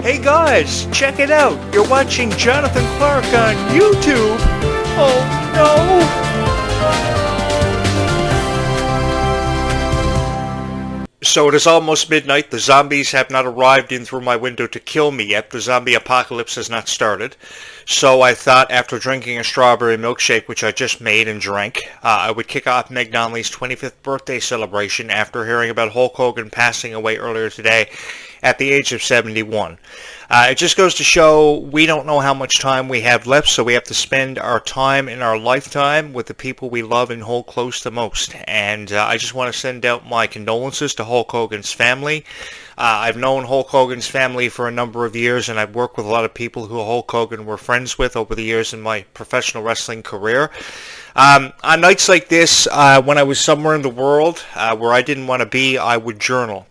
Hey guys, check it out. You're watching Jonathan Clarke on YouTube. Oh no! So it is almost midnight. The zombies have not arrived in through my window to kill me yet. The zombie apocalypse has not started. So I thought after drinking a strawberry milkshake, which I just made and drank, I would kick off Meg Donnelly's 25th birthday celebration after hearing about Hulk Hogan passing away earlier today at the age of 71. It just goes to show we don't know how much time we have left, so we have to spend our time in our lifetime with the people we love and hold close the most. And I just want to send out my condolences to Hulk Hogan's family. I've known Hulk Hogan's family for a number of years, and I've worked with a lot of people who Hulk Hogan were friends with over the years in my professional wrestling career. On nights like this, when I was somewhere in the world where I didn't want to be, I would journal.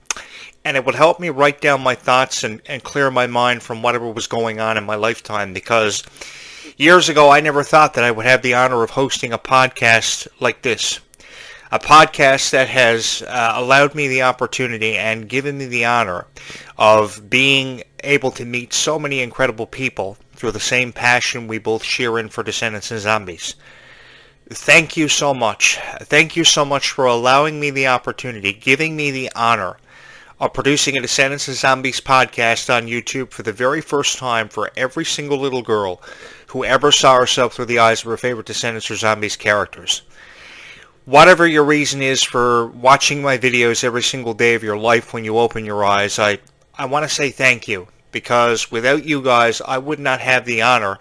And it would help me write down my thoughts and clear my mind from whatever was going on in my lifetime, because years ago I never thought that I would have the honor of hosting a podcast like this. A podcast that has allowed me the opportunity and given me the honor of being able to meet so many incredible people through the same passion we both share in for Descendants and Zombies. Thank you so much. Thank you so much for allowing me the opportunity, giving me the honor of producing a Descendants and Zombies podcast on YouTube for the very first time for every single little girl who ever saw herself through the eyes of her favorite Descendants or Zombies characters. Whatever your reason is for watching my videos every single day of your life when you open your eyes, I want to say thank you, because without you guys, I would not have the honor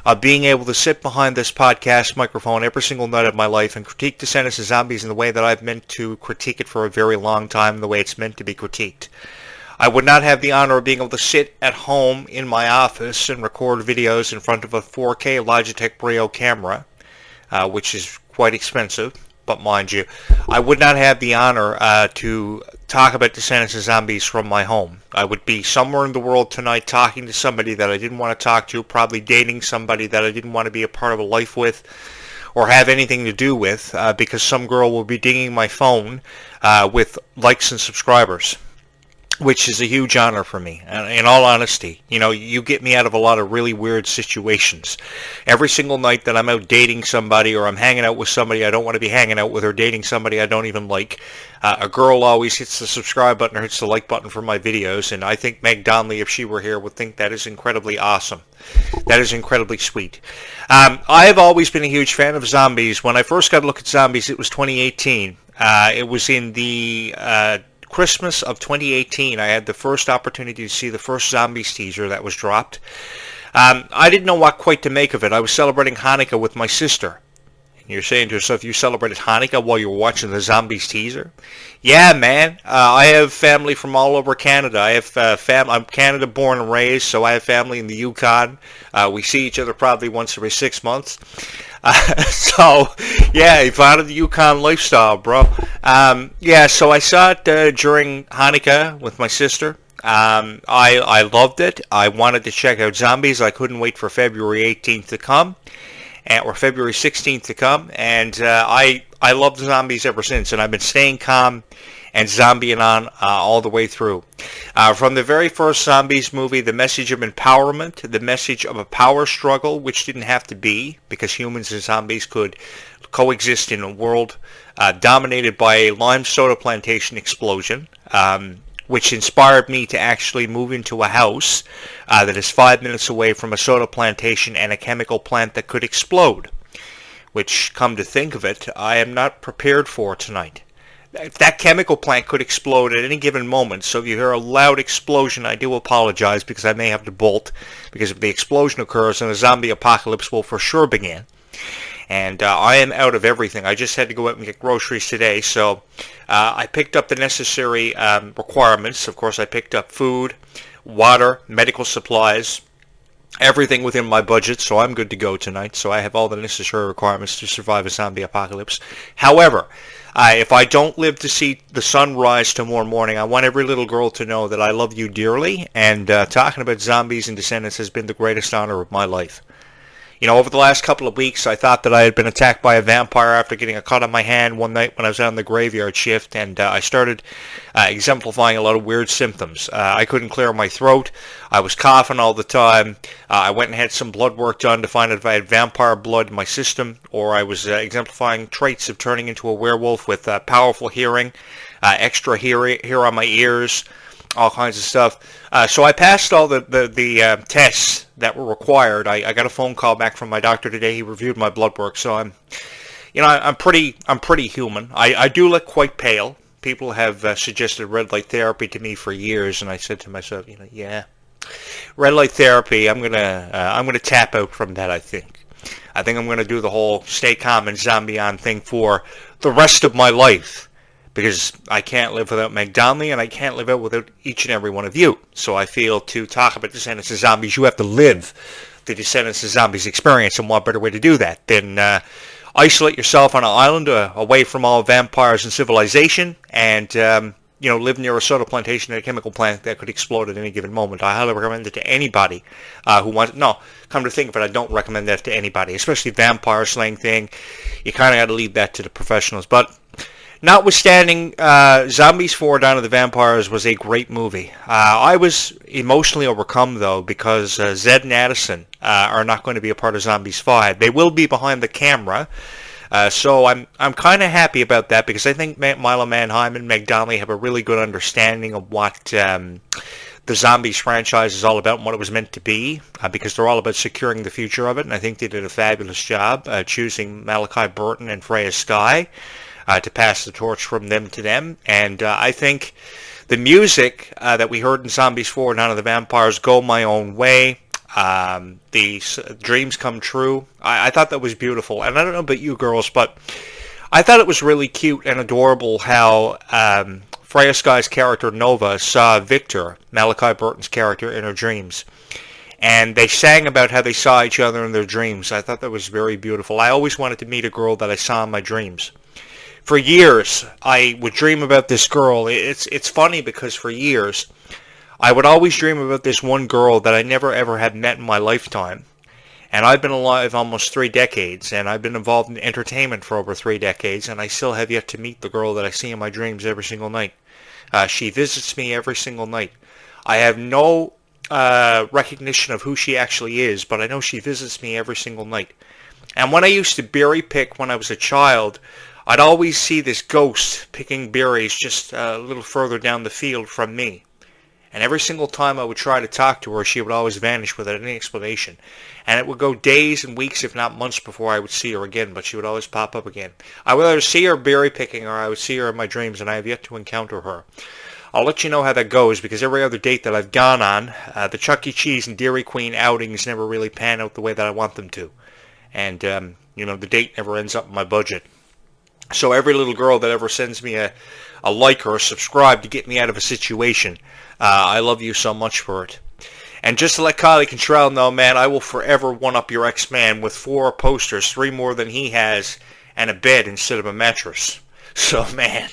of being able to sit behind this podcast microphone every single night of my life and critique Descendants and Zombies in the way that I've meant to critique it for a very long time, the way it's meant to be critiqued. I would not have the honor of being able to sit at home in my office and record videos in front of a 4K Logitech Brio camera, which is quite expensive, but mind you, I would not have the honor to talk about Descendants and Zombies from my home. I would be somewhere in the world tonight talking to somebody that I didn't want to talk to, probably dating somebody that I didn't want to be a part of a life with or have anything to do with, because some girl will be dinging my phone with likes and subscribers, which is a huge honor for me. In all honesty, you get me out of a lot of really weird situations. Every single night that I'm out dating somebody or I'm hanging out with somebody I don't want to be hanging out with, or dating somebody I don't even like, a girl always hits the subscribe button or hits the like button for my videos, and I think Meg Donnelly, if she were here, would think that is incredibly awesome. That is incredibly sweet. I have always been a huge fan of zombies. When I first got a look at zombies, it was 2018. It was in the Christmas of 2018, I had the first opportunity to see the first Zombies teaser that was dropped. I didn't know what quite to make of it. I was celebrating Hanukkah with my sister. And you're saying to yourself, you celebrated Hanukkah while you were watching the Zombies teaser? Yeah, man. I have family from all over Canada. I have I'm Canada born and raised, so I have family in the Yukon. We see each other probably once every 6 months. So, yeah, you found the Yukon lifestyle, bro. So I saw it during Hanukkah with my sister. I loved it. I wanted to check out Zombies. I couldn't wait for February 18th to come, or February 16th to come, and I loved Zombies ever since, and I've been staying calm and zombieing on all the way through. From the very first Zombies movie, the message of empowerment, the message of a power struggle, which didn't have to be, because humans and zombies could coexist in a world dominated by a lime soda plantation explosion, which inspired me to actually move into a house that is 5 minutes away from a soda plantation and a chemical plant that could explode, which, come to think of it, I am not prepared for tonight. That chemical plant could explode at any given moment, so if you hear a loud explosion, I do apologize, because I may have to bolt, because if the explosion occurs, then a zombie apocalypse will for sure begin. And I am out of everything. I just had to go out and get groceries today, so I picked up the necessary requirements. Of course, I picked up food, water, medical supplies, everything within my budget, so I'm good to go tonight. So I have all the necessary requirements to survive a zombie apocalypse. However, if I don't live to see the sun rise tomorrow morning, I want every little girl to know that I love you dearly, and talking about Zombies and Descendants has been the greatest honor of my life. Over the last couple of weeks, I thought that I had been attacked by a vampire after getting a cut on my hand one night when I was out on the graveyard shift, and I started exemplifying a lot of weird symptoms. I couldn't clear my throat. I was coughing all the time. I went and had some blood work done to find out if I had vampire blood in my system, or I was exemplifying traits of turning into a werewolf with powerful hearing, extra hair on my ears, all kinds of stuff. So I passed all the tests that were required. I got a phone call back from my doctor today. He reviewed my blood work, so I'm pretty human. I do look quite pale. People have suggested red light therapy to me for years, and I said to myself, yeah, red light therapy. I'm gonna tap out from that. I think I'm gonna do the whole stay calm and zombie on thing for the rest of my life. Because I can't live without Meg Donnelly, and I can't live out without each and every one of you. So I feel to talk about Descendants of Zombies, you have to live the Descendants of Zombies experience, and what better way to do that than isolate yourself on an island away from all vampires and civilization, and live near a soda plantation and a chemical plant that could explode at any given moment. I highly recommend it to anybody who wants. No, come to think of it, I don't recommend that to anybody, especially vampire slaying thing. You kind of got to leave that to the professionals, but. Notwithstanding, Zombies 4 Dawn of the Vampires was a great movie. I was emotionally overcome, though, because Zed and Addison are not going to be a part of Zombies 5. They will be behind the camera, so I'm kind of happy about that, because I think Milo Manheim and Meg Donnelly have a really good understanding of what the Zombies franchise is all about and what it was meant to be, because they're all about securing the future of it, and I think they did a fabulous job choosing Malachi Burton and Freya Skye. To pass the torch from them to them. And I think the music that we heard in Zombies 4 Dawn of the Vampires, Go My Own Way, the Dreams Come True, I thought that was beautiful. And I don't know about you girls, but I thought it was really cute and adorable how Freya Skye's character Nova saw Victor, Malachi Burton's character, in her dreams. And they sang about how they saw each other in their dreams. I thought that was very beautiful. I always wanted to meet a girl that I saw in my dreams. For years, I would dream about this girl. It's funny because for years, I would always dream about this one girl that I never ever had met in my lifetime. And I've been alive almost 3 decades, and I've been involved in entertainment for over 3 decades, and I still have yet to meet the girl that I see in my dreams every single night. She visits me every single night. I have no recognition of who she actually is, but I know she visits me every single night. And when I used to berry pick when I was a child, I'd always see this ghost picking berries just a little further down the field from me. And every single time I would try to talk to her, she would always vanish without any explanation. And it would go days and weeks, if not months, before I would see her again, but she would always pop up again. I would either see her berry picking or I would see her in my dreams, and I have yet to encounter her. I'll let you know how that goes, because every other date that I've gone on, the Chuck E. Cheese and Dairy Queen outings never really pan out the way that I want them to. And, the date never ends up in my budget. So every little girl that ever sends me a like or a subscribe to get me out of a situation, I love you so much for it. And just to let Kylie Cantrell know, man, I will forever one-up your ex-man with 4 posters, 3 more than he has, and a bed instead of a mattress. So, man,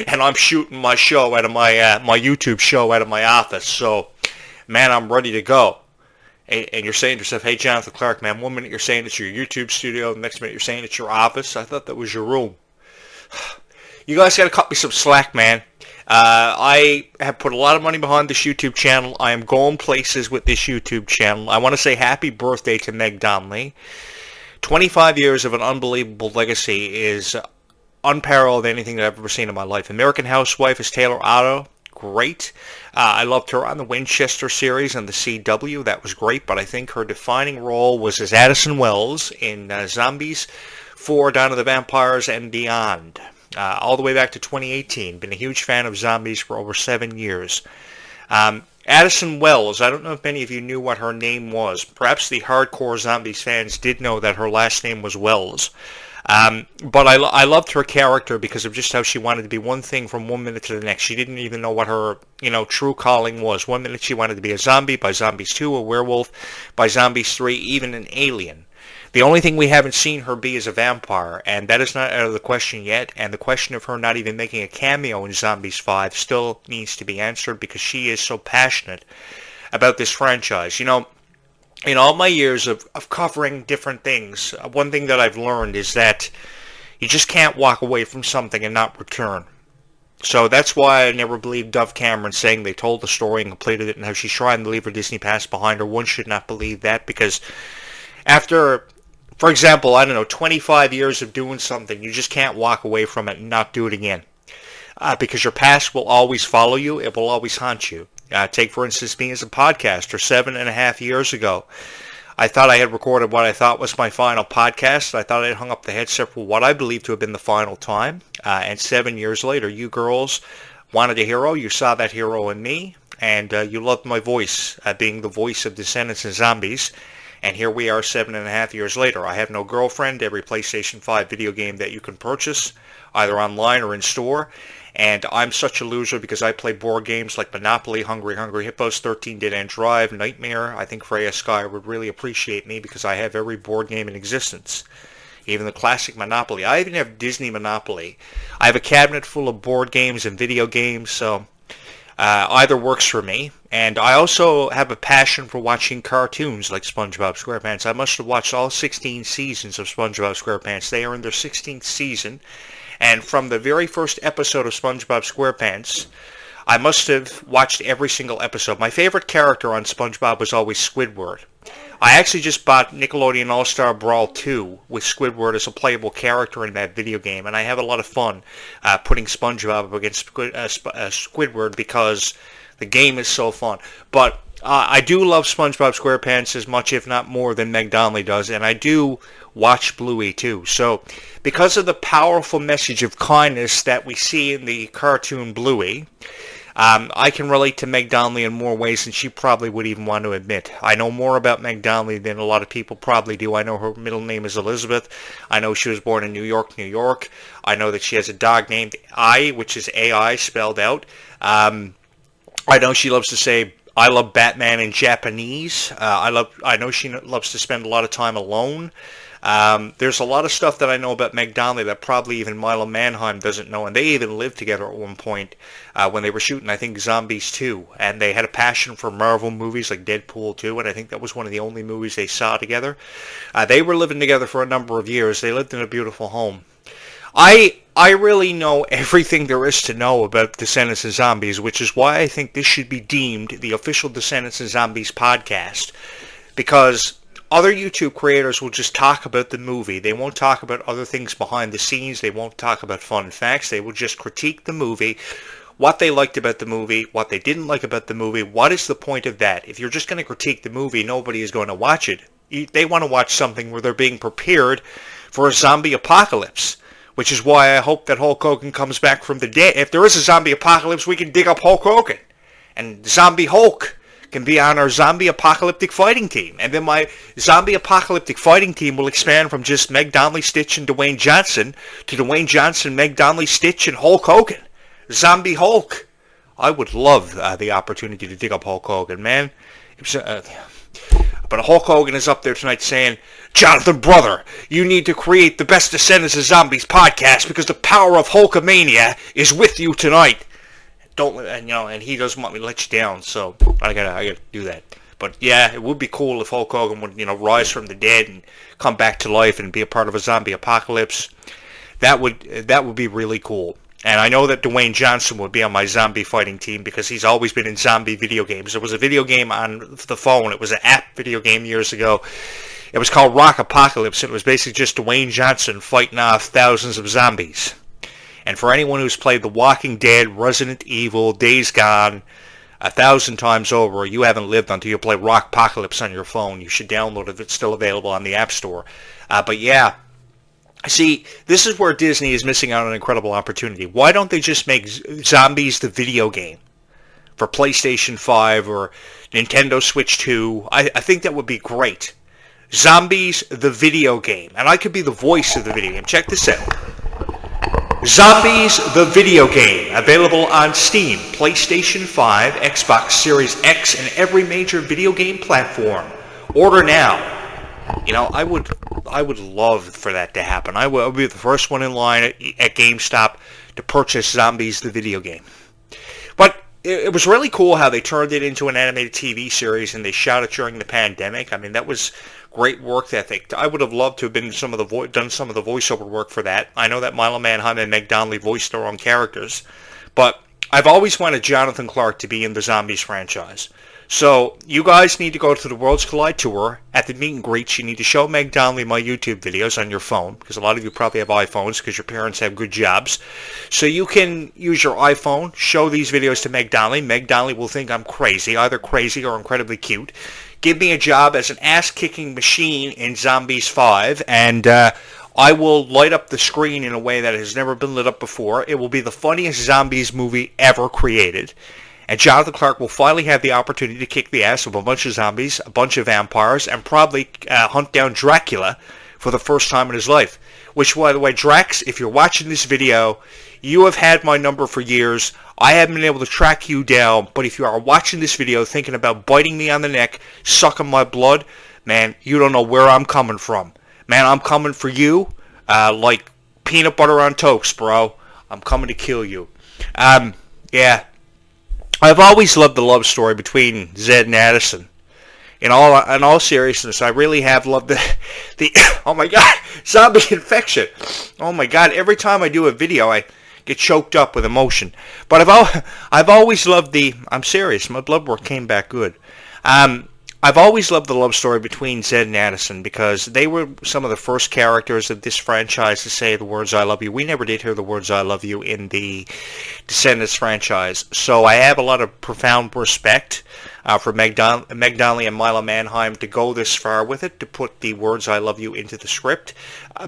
and I'm shooting my show out of my YouTube show out of my office. So, man, I'm ready to go. And you're saying to yourself, hey, Jonathan Clarke, man, 1 minute you're saying it's your YouTube studio, the next minute you're saying it's your office. I thought that was your room. You guys got to cut me some slack, man. I have put a lot of money behind this YouTube channel. I am going places with this YouTube channel. I want to say happy birthday to Meg Donnelly. 25 years of an unbelievable legacy is unparalleled anything that I've ever seen in my life. American Housewife is Taylor Otto. Great. I loved her on the Winchester series and the CW. That was great, but I think her defining role was as Addison Wells in Zombies 4 Dawn of the Vampires and beyond. All the way back to 2018. Been a huge fan of Zombies for over 7 years. Addison Wells, I don't know if many of you knew what her name was. Perhaps the hardcore Zombies fans did know that her last name was Wells. But I loved her character because of just how she wanted to be one thing from 1 minute to the next. She didn't even know what her, true calling was. 1 minute she wanted to be a zombie, by Zombies 2 a werewolf, by Zombies 3 even an alien. The only thing we haven't seen her be is a vampire, and that is not out of the question yet, and the question of her not even making a cameo in Zombies 5 still needs to be answered because she is so passionate about this franchise. In all my years of covering different things, one thing that I've learned is that you just can't walk away from something and not return. So that's why I never believed Dove Cameron saying they told the story and completed it and how she's trying to leave her Disney past behind her. One should not believe that, because after, for example, I don't know, 25 years of doing something, you just can't walk away from it and not do it again. Because your past will always follow you. It will always haunt you. Take, for instance, me as a podcaster 7.5 years ago. I thought I had recorded what I thought was my final podcast. I thought I had hung up the headset for what I believed to have been the final time. And 7 years later, you girls wanted a hero. You saw that hero in me. And you loved my voice, being the voice of Descendants and Zombies. And here we are 7.5 years later. I have no girlfriend. Every PlayStation 5 video game that you can purchase, either online or in store. And I'm such a loser because I play board games like Monopoly, Hungry Hungry Hippos, 13 Dead End Drive, Nightmare. I think Freya Sky would really appreciate me because I have every board game in existence. Even the classic Monopoly. I even have Disney Monopoly. I have a cabinet full of board games and video games, so either works for me. And I also have a passion for watching cartoons like SpongeBob SquarePants. I must have watched all 16 seasons of SpongeBob SquarePants. They are in their 16th season. And from the very first episode of SpongeBob SquarePants, I must have watched every single episode. My favorite character on SpongeBob was always Squidward. I actually just bought Nickelodeon All-Star Brawl 2 with Squidward as a playable character in that video game, and I have a lot of fun putting SpongeBob up against Squidward because the game is so fun. But I do love SpongeBob SquarePants as much, if not more, than Meg Donnelly does, and I do watch Bluey too. So because of the powerful message of kindness that we see in the cartoon Bluey, I can relate to Meg Donnelly in more ways than she probably would even want to admit. I know more about Meg Donnelly than a lot of people probably do. I know her middle name is Elizabeth. I know she was born in New York, New York. I know that she has a dog named I, which is AI spelled out. I know she loves to say, I love Batman in Japanese. I know she loves to spend a lot of time alone. There's a lot of stuff that I know about Meg Donnelly that probably even Milo Manheim doesn't know, and they even lived together at one point when they were shooting, I think, Zombies 2, and they had a passion for Marvel movies like Deadpool 2, and I think that was one of the only movies they saw together. They were living together for a number of years. They lived in a beautiful home. I really know everything there is to know about Descendants and Zombies, which is why I think this should be deemed the official Descendants and Zombies podcast, because other YouTube creators will just talk about the movie. They won't talk about other things behind the scenes. They won't talk about fun facts. They will just critique the movie, what they liked about the movie, what they didn't like about the movie. What is the point of that? If you're just going to critique the movie, nobody is going to watch it. They want to watch something where they're being prepared for a zombie apocalypse, which is why I hope that Hulk Hogan comes back from the dead. If there is a zombie apocalypse, we can dig up Hulk Hogan, and Zombie Hulk can be on our zombie apocalyptic fighting team. And then my zombie apocalyptic fighting team will expand from just Meg Donnelly, Stitch, and Dwayne Johnson to Dwayne Johnson, Meg Donnelly, Stitch, and Hulk Hogan. Zombie Hulk. I would love the opportunity to dig up Hulk Hogan, man. But Hulk Hogan is up there tonight saying, Jonathan, brother, you need to create the best Descendants of Zombies podcast because the power of Hulkamania is with you tonight. And he doesn't want me to let you down, so I gotta do that. But yeah, it would be cool if Hulk Hogan would, rise from the dead and come back to life and be a part of a zombie apocalypse. That would be really cool. And I know that Dwayne Johnson would be on my zombie fighting team because he's always been in zombie video games. There was a video game on the phone. It was an app video game years ago. It was called Rock Apocalypse. It was basically just Dwayne Johnson fighting off thousands of zombies. And for anyone who's played The Walking Dead, Resident Evil, Days Gone 1,000 times over, you haven't lived until you play Rock Apocalypse on your phone. You should download it if it's still available on the App Store. But yeah, see, this is where Disney is missing out on an incredible opportunity. Why don't they just make Zombies the video game for PlayStation 5 or Nintendo Switch 2? I think that would be great. Zombies the video game. And I could be the voice of the video game. Check this out. Zombies the video game. Available on Steam, PlayStation 5, Xbox Series X, and every major video game platform. Order now. I would love for that to happen. I would be the first one in line at GameStop to purchase Zombies the video game. But it was really cool how they turned it into an animated TV series and they shot it during the pandemic. I mean, that was great work ethic. I would have loved to have been done some of the voiceover work for that. I know that Milo Manheim and Meg Donnelly voiced their own characters, but I've always wanted Jonathan Clarke to be in the Zombies franchise. So you guys need to go to the Worlds Collide tour. At the meet and greets, you need to show Meg Donnelly my YouTube videos on your phone, because a lot of you probably have iPhones because your parents have good jobs. So you can use your iPhone, show these videos to Meg Donnelly. Meg Donnelly will think I'm crazy, either crazy or incredibly cute. Give me a job as an ass-kicking machine in Zombies 5, and I will light up the screen in a way that has never been lit up before. It will be the funniest Zombies movie ever created. And Jonathan Clarke will finally have the opportunity to kick the ass of a bunch of zombies, a bunch of vampires, and probably hunt down Dracula for the first time in his life. Which, by the way, Drax, if you're watching this video, you have had my number for years. I haven't been able to track you down, but if you are watching this video thinking about biting me on the neck, sucking my blood, man, you don't know where I'm coming from. Man, I'm coming for you like peanut butter on toast, bro. I'm coming to kill you. Yeah. I've always loved the love story between Zed and Addison. In all seriousness, I really have loved the oh my god, zombie infection. Oh my god, every time I do a video, I get choked up with emotion. But I've always loved I'm serious, my blood work came back good. I've always loved the love story between Zed and Addison because they were some of the first characters of this franchise to say the words "I love you." We never did hear the words "I love you" in the Descendants franchise, so I have a lot of profound respect for Meg Donnelly and Milo Manheim to go this far with it, to put the words "I love you" into the script,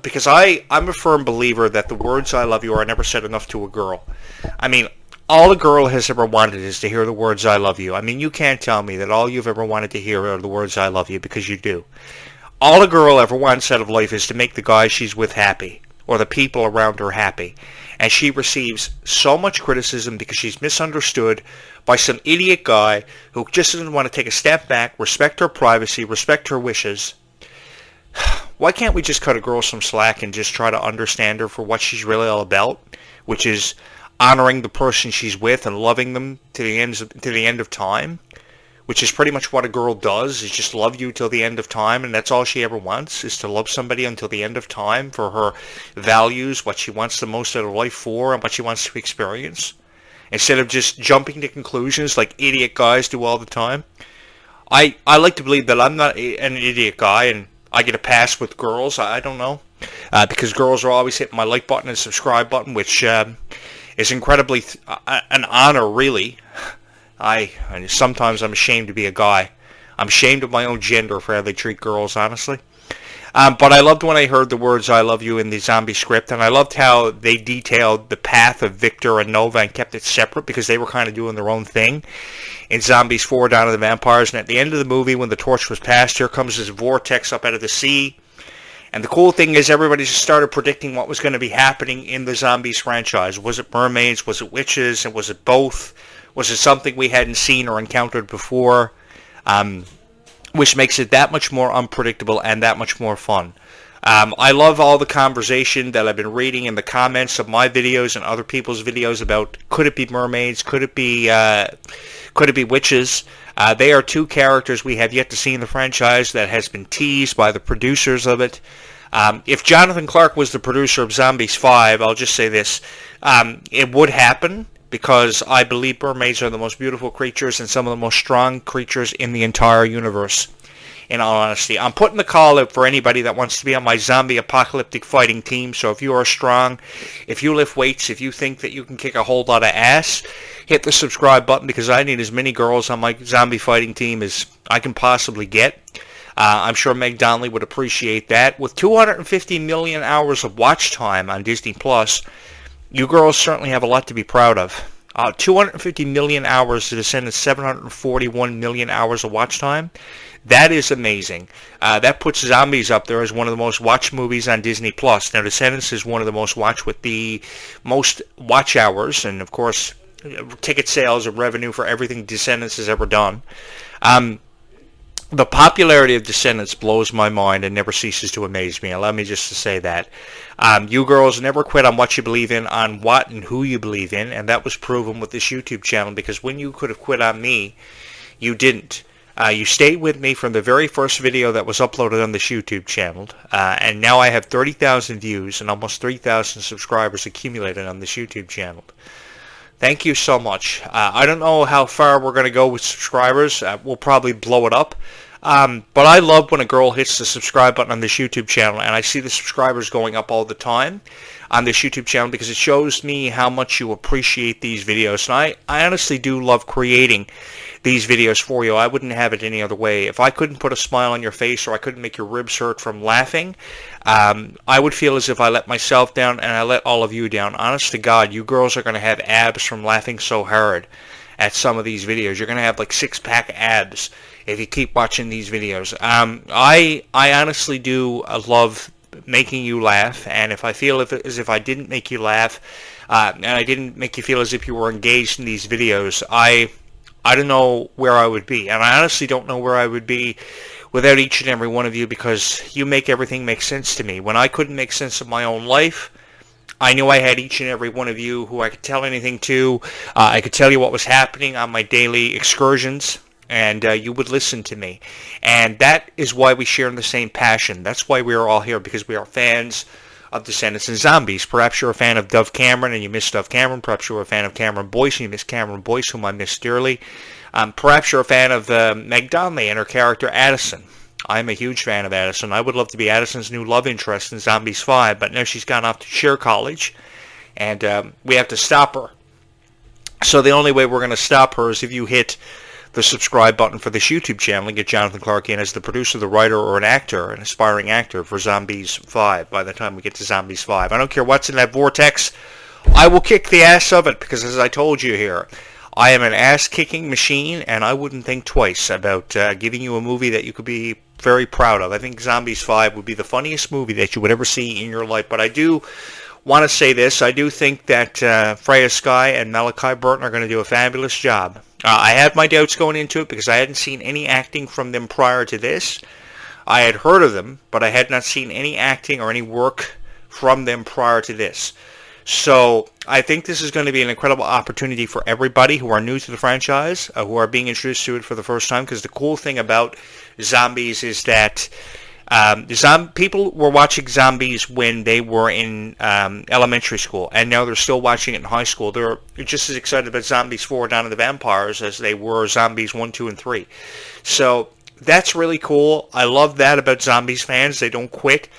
because I'm a firm believer that the words "I love you" are never said enough to a girl. I mean, all a girl has ever wanted is to hear the words "I love you." I mean, you can't tell me that all you've ever wanted to hear are the words "I love you," because you do. All a girl ever wants out of life is to make the guy she's with happy, or the people around her happy. And she receives so much criticism because she's misunderstood by some idiot guy who just doesn't want to take a step back, respect her privacy, respect her wishes. Why can't we just cut a girl some slack and just try to understand her for what she's really all about, which is honoring the person she's with and loving them to the end of time, which is pretty much what a girl does, is just love you till the end of time, and that's all she ever wants, is to love somebody until the end of time for her values, what she wants the most out of life for, and what she wants to experience, instead of just jumping to conclusions like idiot guys do all the time. I like to believe that I'm not an idiot guy, and I get a pass with girls. I don't know, because girls are always hitting my like button and subscribe button, which is incredibly an honor, really. Sometimes I'm ashamed to be a guy. I'm ashamed of my own gender for how they treat girls, honestly. But I loved when I heard the words "I love you" in the zombie script, and I loved how they detailed the path of Victor and Nova and kept it separate because they were kind of doing their own thing in Zombies 4, Dawn of the Vampires. And at the end of the movie, when the torch was passed, here comes this vortex up out of the sea. And the cool thing is everybody just started predicting what was going to be happening in the Zombies franchise. Was it mermaids? Was it witches? And was it both? Was it something we hadn't seen or encountered before? Which makes it that much more unpredictable and that much more fun. I love all the conversation that I've been reading in the comments of my videos and other people's videos about could it be mermaids? Could it be witches? They are two characters we have yet to see in the franchise that has been teased by the producers of it. If Jonathan Clarke was the producer of Zombies 5, I'll just say this. It would happen because I believe mermaids are the most beautiful creatures and some of the most strong creatures in the entire universe. In all honesty, I'm putting the call out for anybody that wants to be on my zombie apocalyptic fighting team. So if you are strong, if you lift weights, if you think that you can kick a whole lot of ass, hit the subscribe button because I need as many girls on my zombie fighting team as I can possibly get. I'm sure Meg Donnelly would appreciate that. With 250 million hours of watch time on Disney Plus, you girls certainly have a lot to be proud of. 250 million hours to Descendants, 741 million hours of watch time. That is amazing. That puts Zombies up there as one of the most watched movies on Disney Plus. Now, Descendants is one of the most watched with the most watch hours, and of course, ticket sales and revenue for everything Descendants has ever done. The popularity of Descendants blows my mind and never ceases to amaze me. Allow me just to say that. You girls never quit on what you believe in, on what and who you believe in, and that was proven with this YouTube channel, because when you could have quit on me, you didn't. You stayed with me from the very first video that was uploaded on this YouTube channel, and now I have 30,000 views and almost 3,000 subscribers accumulated on this YouTube channel. Thank you so much. I don't know how far we're going to go with subscribers. We'll probably blow it up. But I love when a girl hits the subscribe button on this YouTube channel, and I see the subscribers going up all the time on this YouTube channel, because it shows me how much you appreciate these videos. And I honestly do love creating these videos for you. I wouldn't have it any other way. If I couldn't put a smile on your face, or I couldn't make your ribs hurt from laughing, I would feel as if I let myself down and I let all of you down. Honest to God, you girls are going to have abs from laughing so hard at some of these videos. You're going to have like six-pack abs if you keep watching these videos. I honestly do love making you laugh, and if I feel as if I didn't make you laugh, and I didn't make you feel as if you were engaged in these videos, I don't know where I would be. And I honestly don't know where I would be without each and every one of you, because you make everything make sense to me. When I couldn't make sense of my own life, I knew I had each and every one of you who I could tell anything to. I could tell you what was happening on my daily excursions, and you would listen to me. And that is why we share the same passion. That's why we are all here, because we are fans of Descendants and Zombies. Perhaps you're a fan of Dove Cameron and you miss Dove Cameron. Perhaps you're a fan of Cameron Boyce and you miss Cameron Boyce, whom I miss dearly. Perhaps you're a fan of Meg Donnelly and her character Addison. I'm a huge fan of Addison. I would love to be Addison's new love interest in Zombies 5, but now she's gone off to Share College, and we have to stop her. So the only way we're going to stop her is if you hit the subscribe button for this YouTube channel and get Jonathan Clarke in as the producer, the writer, or an actor, an aspiring actor for Zombies 5 by the time we get to Zombies 5. I don't care what's in that vortex. I will kick the ass of it, because as I told you here, I am an ass-kicking machine, and I wouldn't think twice about giving you a movie that you could be very proud of. I think Zombies 5 would be the funniest movie that you would ever see in your life. But I do want to say this. I do think that Freya Skye and Malachi Burton are going to do a fabulous job. I had my doubts going into it because I hadn't seen any acting from them prior to this. I had heard of them, but I had not seen any acting or any work from them prior to this. So I think this is going to be an incredible opportunity for everybody who are new to the franchise, who are being introduced to it for the first time, because the cool thing about Zombies is that people were watching Zombies when they were in elementary school, and now they're still watching it in high school. They're just as excited about Zombies 4, Dawn of the Vampires, as they were Zombies 1, 2, and 3. So that's really cool. I love that about Zombies fans. They don't quit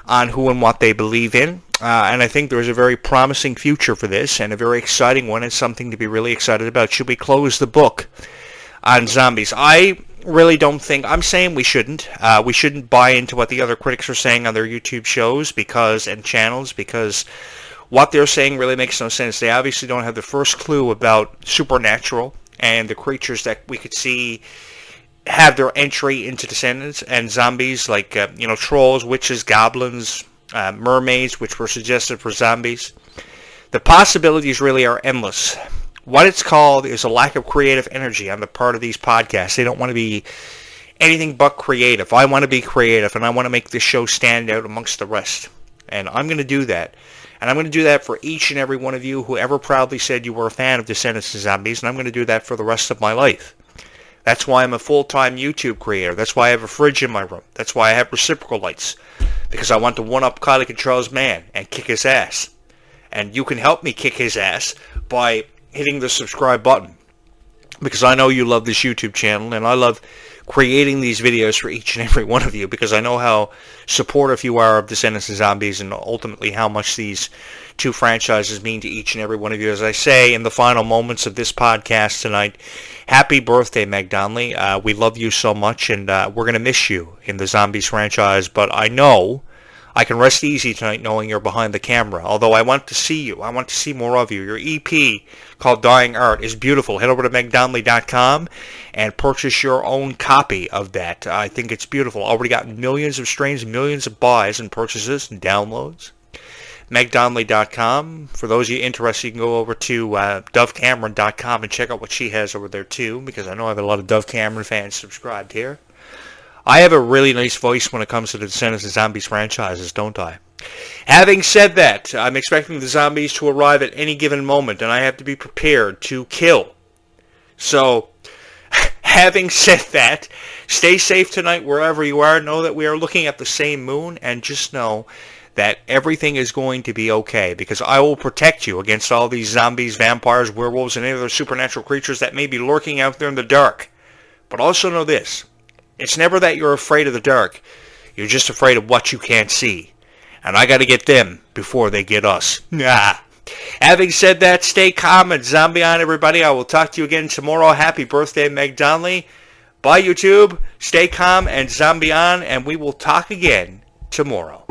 on who and what they believe in. And I think there's a very promising future for this, and a very exciting one, and something to be really excited about. Should we close the book on Zombies? I really don't think, I'm saying we shouldn't. We shouldn't buy into what the other critics are saying on their YouTube shows and channels, because what they're saying really makes no sense. They obviously don't have the first clue about supernatural and the creatures that we could see have their entry into Descendants and Zombies, like trolls, witches, goblins, mermaids, which were suggested for Zombies. The possibilities really are endless. What it's called is a lack of creative energy on the part of these podcasts. They don't want to be anything but creative. I want to be creative, and I want to make this show stand out amongst the rest. And I'm going to do that. And I'm going to do that for each and every one of you who ever proudly said you were a fan of Descendants and Zombies, and I'm going to do that for the rest of my life. That's why I'm a full-time YouTube creator. That's why I have a fridge in my room. That's why I have reciprocal lights. Because I want to one-up Kylie Control's man and kick his ass. And you can help me kick his ass by hitting the subscribe button. Because I know you love this YouTube channel, and I love creating these videos for each and every one of you, because I know how supportive you are of Descendants and Zombies, and ultimately how much these two franchises mean to each and every one of you. As I say in the final moments of this podcast tonight, happy birthday, Meg Donnelly. We love you so much, and we're going to miss you in the Zombies franchise, but I know I can rest easy tonight knowing you're behind the camera. Although I want to see you. I want to see more of you. Your EP called Dying Art is beautiful. Head over to megdonnelly.com and purchase your own copy of that. I think it's beautiful. Already got millions of streams, millions of buys and purchases and downloads. megdonnelly.com. For those of you interested, you can go over to dovecameron.com and check out what she has over there too, because I know I have a lot of Dove Cameron fans subscribed here. I have a really nice voice when it comes to the Descendants and Zombies franchises, don't I? Having said that, I'm expecting the zombies to arrive at any given moment, and I have to be prepared to kill. So, having said that, stay safe tonight wherever you are. Know that we are looking at the same moon, and just know that everything is going to be okay, because I will protect you against all these zombies, vampires, werewolves, and any other supernatural creatures that may be lurking out there in the dark. But also know this. It's never that you're afraid of the dark. You're just afraid of what you can't see. And I got to get them before they get us. Having said that, stay calm and zombie on, everybody. I will talk to you again tomorrow. Happy birthday, Meg Donnelly. Bye, YouTube. Stay calm and zombie on, and we will talk again tomorrow.